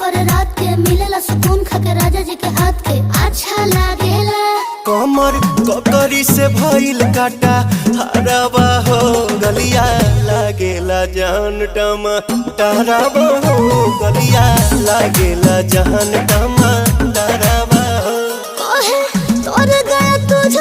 करे रात के, मिलेला सुकून खाके राजा जी के हाथ के। अच्छा लागेला कमर ककरी से भइल काटा हराबा हो, गलिया लागेला जान टमाटराबा हो, गलिया लागेला जान टमाटराबा हो। कहे तोर गया तुझ